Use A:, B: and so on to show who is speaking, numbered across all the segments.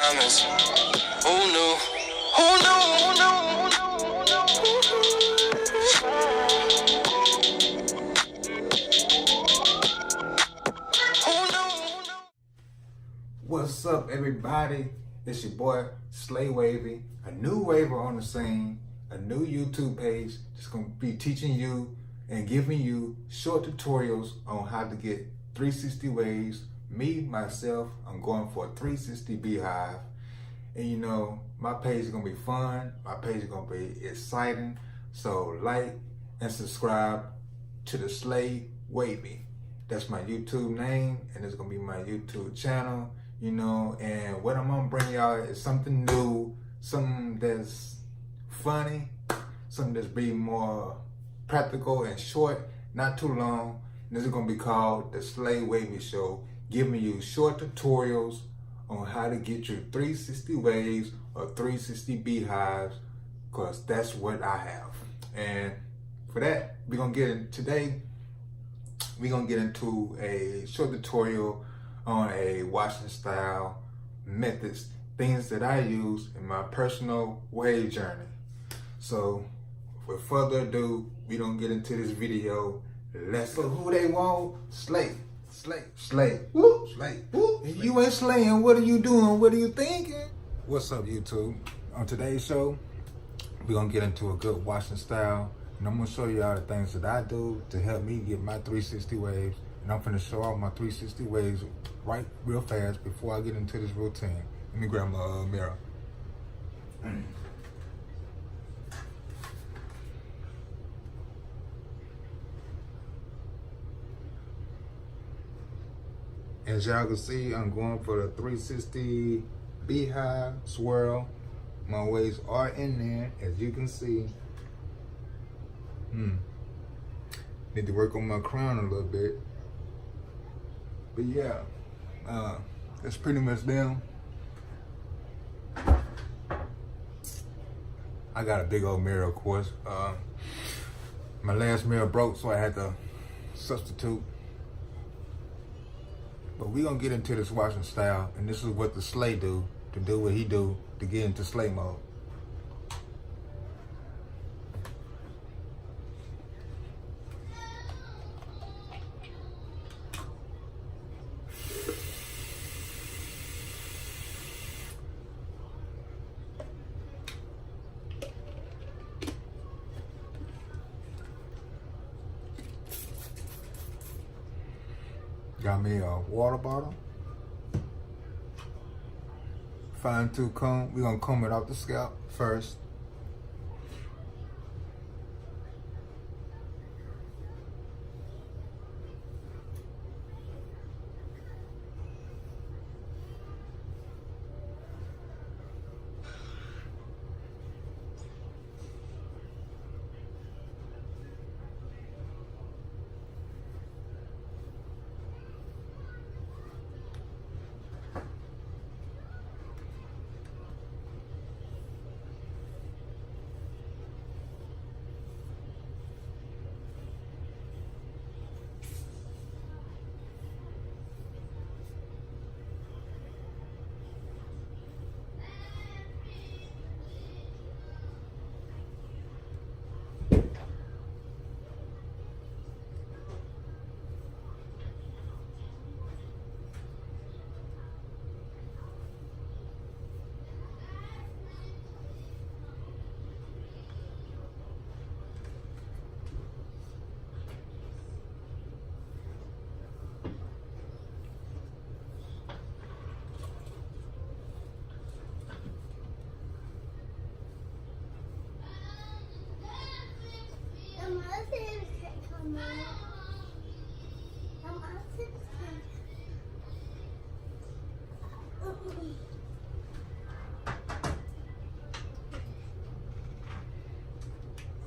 A: Diamonds. Who knew? Who knew? Who knew?
B: What's up, everybody? It's your boy Slay Wavy, a new waver on the scene, a new YouTube page just gonna be teaching you and giving you short tutorials on how to get 360 waves. Me, myself, I'm going for a 360 beehive. And you know, my page is gonna be fun, my page is gonna be exciting. So like and subscribe to the Slay Wavy. That's my YouTube name, and it's gonna be my YouTube channel, you know. And what I'm gonna bring y'all is something new, something that's funny, something that's be more practical and short, not too long. And this is gonna be called the Slay Wavy Show, giving you short tutorials on how to get your 360 waves or 360 beehives, because that's what I have. And for that, we're gonna get in today. We're gonna get into a short tutorial on a washing style methods, things that I use in my personal wave journey. So with further ado, we don't get into this video. Let's look who they want. Slay, slay, slay, whoop, slay, whoop. If you ain't slaying, what are you doing? What are you thinking? What's up, YouTube? On today's show, we're gonna get into a good washing style. And I'm gonna show you all the things that I do to help me get my 360 waves. And I'm gonna show off my 360 waves right real fast before I get into this routine. Let me grab my mirror. As y'all can see, I'm going for the 360 beehive swirl. My waves are in there, as you can see. Need to work on my crown a little bit. But yeah, that's pretty much them. I got a big old mirror, of course. My last mirror broke, so I had to substitute. But we gonna get into this washing style, and this is what the Slay do, to do what he do, to get into Slay mode. Got me a water bottle, fine tooth comb. We're gonna comb it off the scalp first.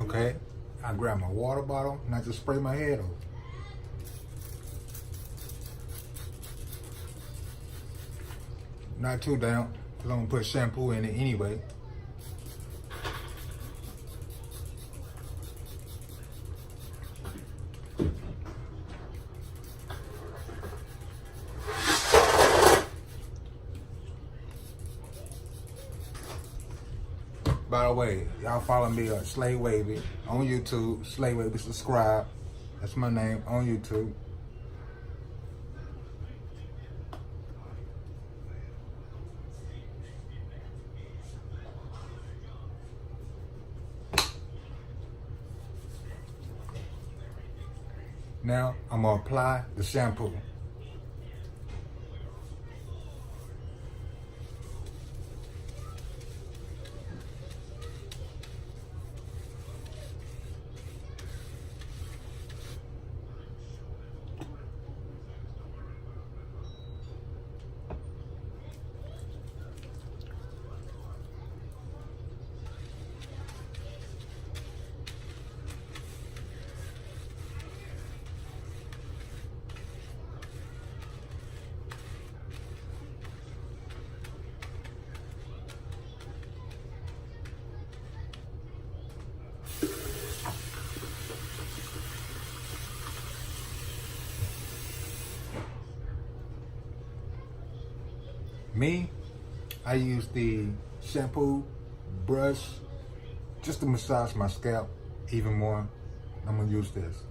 B: Okay, I grab my water bottle and I just spray my head over. Not too down, because I'm gonna put shampoo in it anyway. By the way, y'all follow me at Slay Wavy on YouTube. Slay Wavy, subscribe. That's my name on YouTube. Now I'm gonna apply the shampoo. Me, I use the shampoo brush just to massage my scalp even more. I'm gonna use this.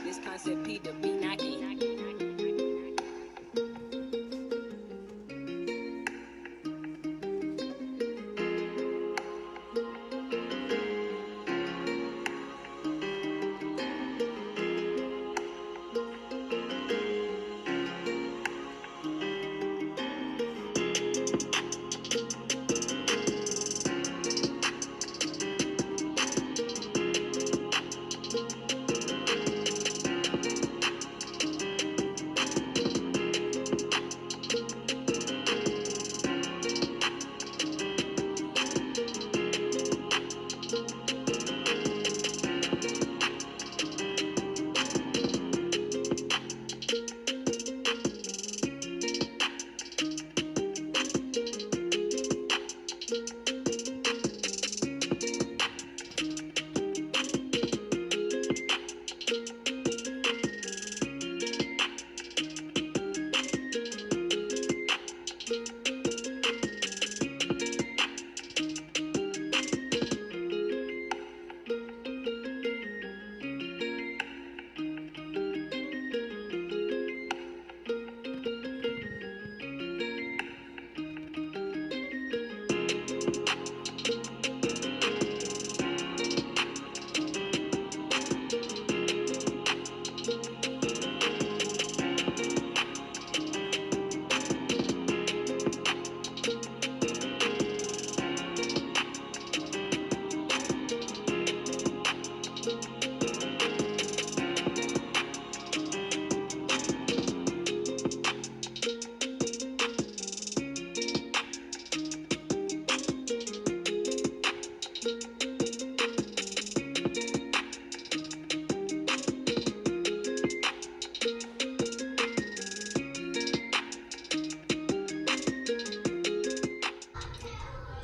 C: This concept P to be knocking.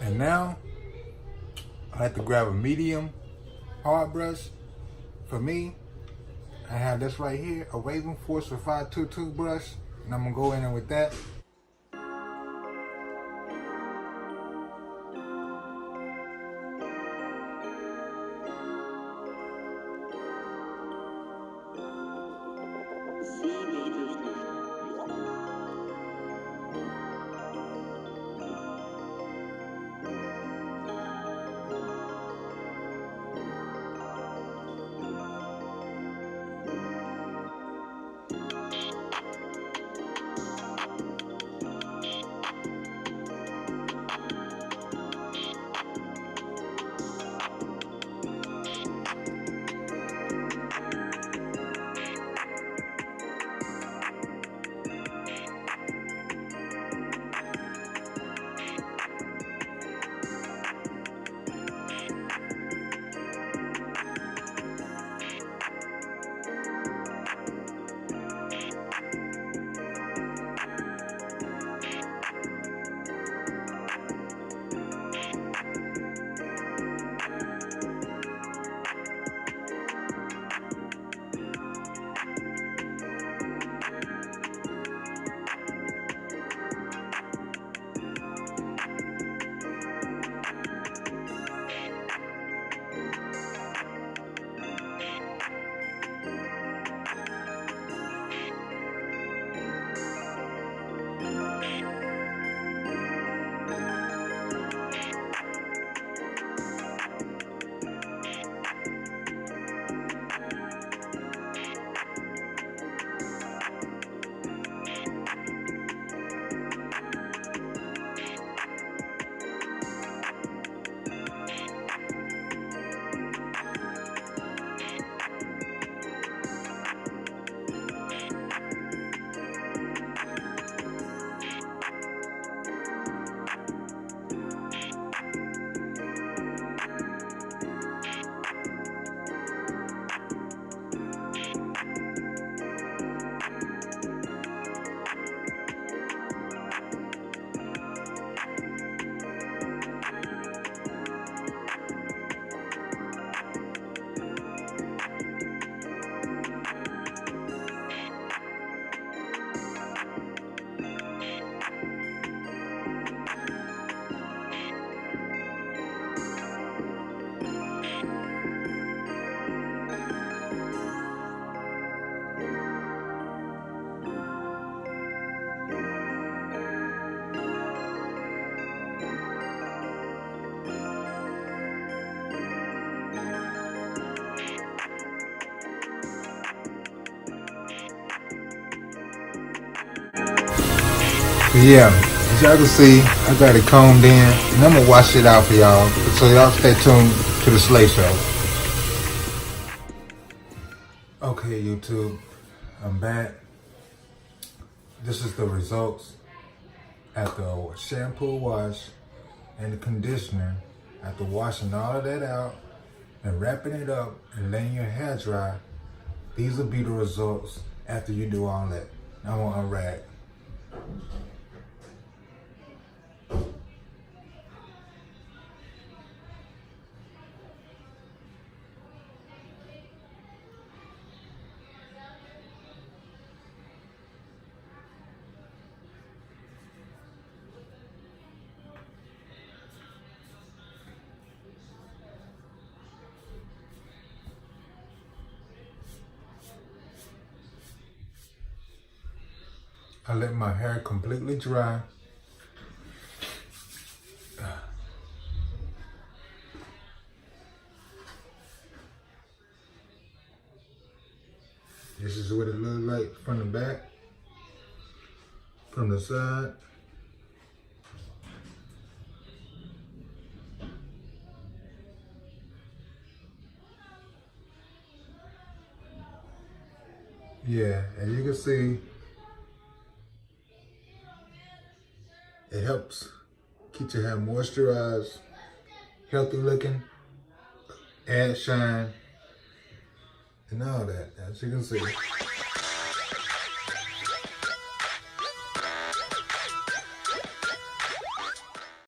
B: And now I like to grab a medium hard brush. For me, I have this right here, a Raven Force for 522 brush, and I'm gonna go in there with that. Yeah, as y'all can see, I got it combed in, and I'm gonna wash it out for y'all, so y'all stay tuned to the Slay Show. Okay, YouTube, I'm back. This is the results after a shampoo wash and the conditioner. After washing all of that out and wrapping it up and letting your hair dry, these will be the results after you do all that. I want a rag. I let my hair completely dry. This is what it looks like from the back, from the side. Yeah, as you can see, it helps keep your hair moisturized, healthy looking, add shine, and all that, as you can see.